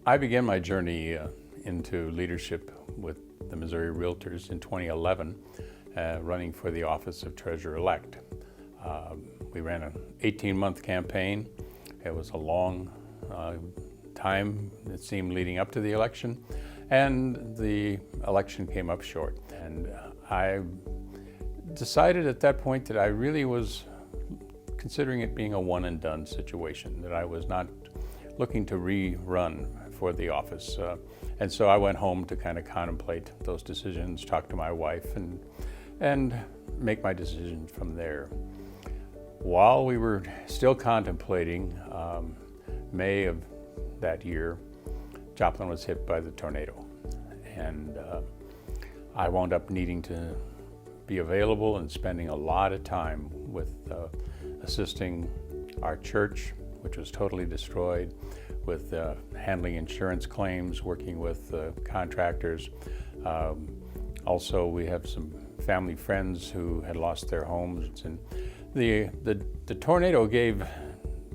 I began my journey into leadership with the Missouri Realtors in 2011, running for the office of Treasurer-elect. We ran an 18-month campaign. It was a long time, it seemed, leading up to the election, and the election came up short. And I decided at that point that I really was considering it being a one-and-done situation, that I was not looking to rerun for the office. And so I went home to kind of contemplate those decisions, talk to my wife, and make my decisions from there. While we were still contemplating, May of that year, Joplin was hit by the tornado. And I wound up needing to be available and spending a lot of time with assisting our church, which was totally destroyed, with handling insurance claims, working with contractors. Also, we have some family friends who had lost their homes. And the tornado gave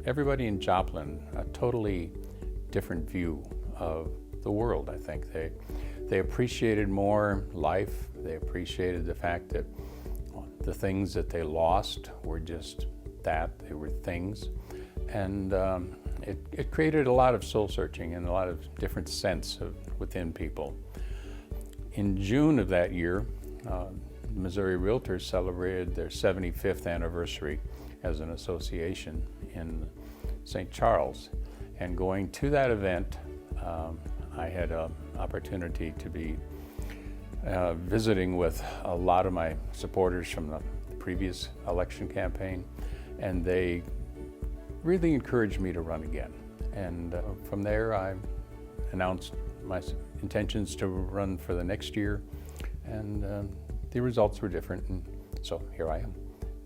everybody in Joplin a totally different view of the world, I think. They appreciated more life. They appreciated the fact that the things that they lost were just that, they were things. And it created a lot of soul searching and a lot of different sense within people. In June of that year, Missouri Realtors celebrated their 75th anniversary as an association in St. Charles. And going to that event, I had an opportunity to be visiting with a lot of my supporters from the previous election campaign, and they really encouraged me to run again. And from there, I announced my intentions to run for the next year, and the results were different, and so here I am.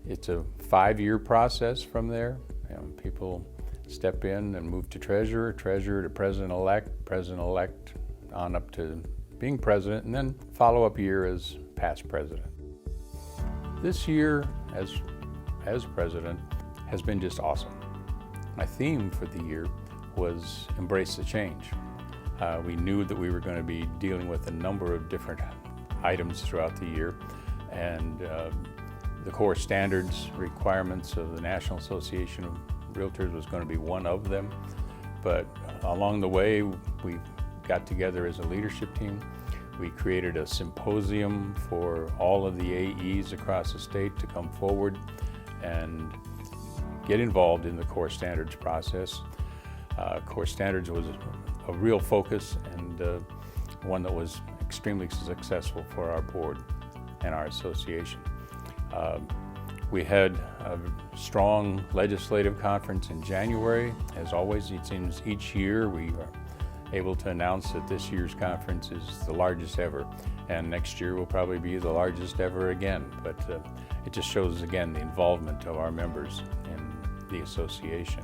It's a 5-year process from there. People step in and move to treasurer, treasurer to president-elect on up to being president, and then follow-up year as past president. This year as president has been just awesome. My theme for the year was embrace the change. We knew that we were going to be dealing with a number of different items throughout the year, and the core standards requirements of the National Association of Realtors was going to be one of them. But along the way, we got together as a leadership team. We created a symposium for all of the AEs across the state to come forward and get involved in the core standards process. Core standards was a real focus, and one that was extremely successful for our board and our association. We had a strong legislative conference in January. As always, it seems each year we are able to announce that this year's conference is the largest ever, and next year will probably be the largest ever again. But it just shows again the involvement of our members in the association.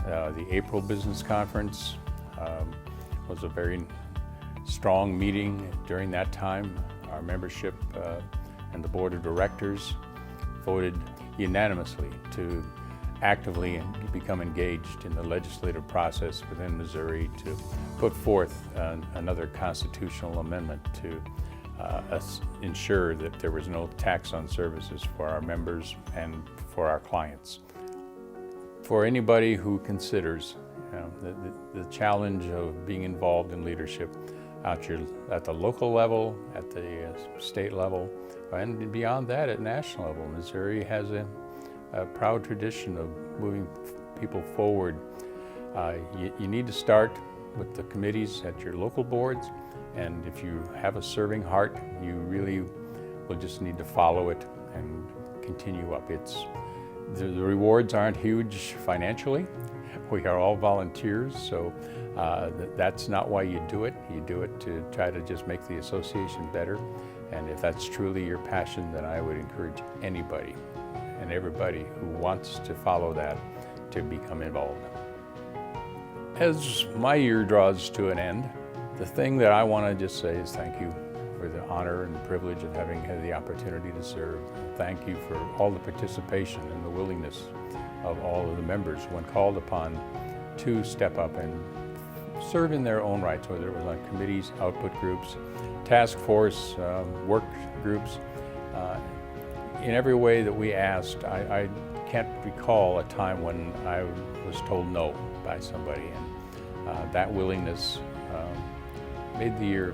The April Business Conference was a very strong meeting. During that time, our membership and the board of directors voted unanimously to actively become engaged in the legislative process within Missouri to put forth another constitutional amendment to ensure that there was no tax on services for our members and for our clients. For anybody who considers the challenge of being involved in leadership at the local level, at the state level, and beyond that at national level, Missouri has a proud tradition of moving people forward. You need to start with the committees at your local boards, and if you have a serving heart, you really will just need to follow it and continue up. The rewards aren't huge financially. We are all volunteers, so that's not why you do it. You do it to try to just make the association better. And if that's truly your passion, then I would encourage anybody and everybody who wants to follow that to become involved. As my year draws to an end, the thing that I want to just say is thank you for the honor and the privilege of having had the opportunity to serve. Thank you for all the participation and the willingness of all of the members when called upon to step up and serve in their own rights, whether it was on committees, output groups, task force, work groups. In every way that we asked, I can't recall a time when I was told no by somebody, and that willingness made the year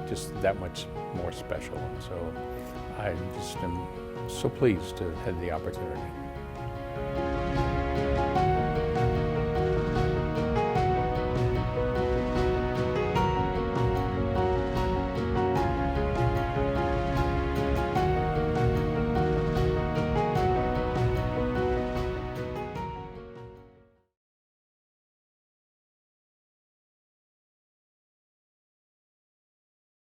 just that much more special. And so I just am so pleased to have had the opportunity.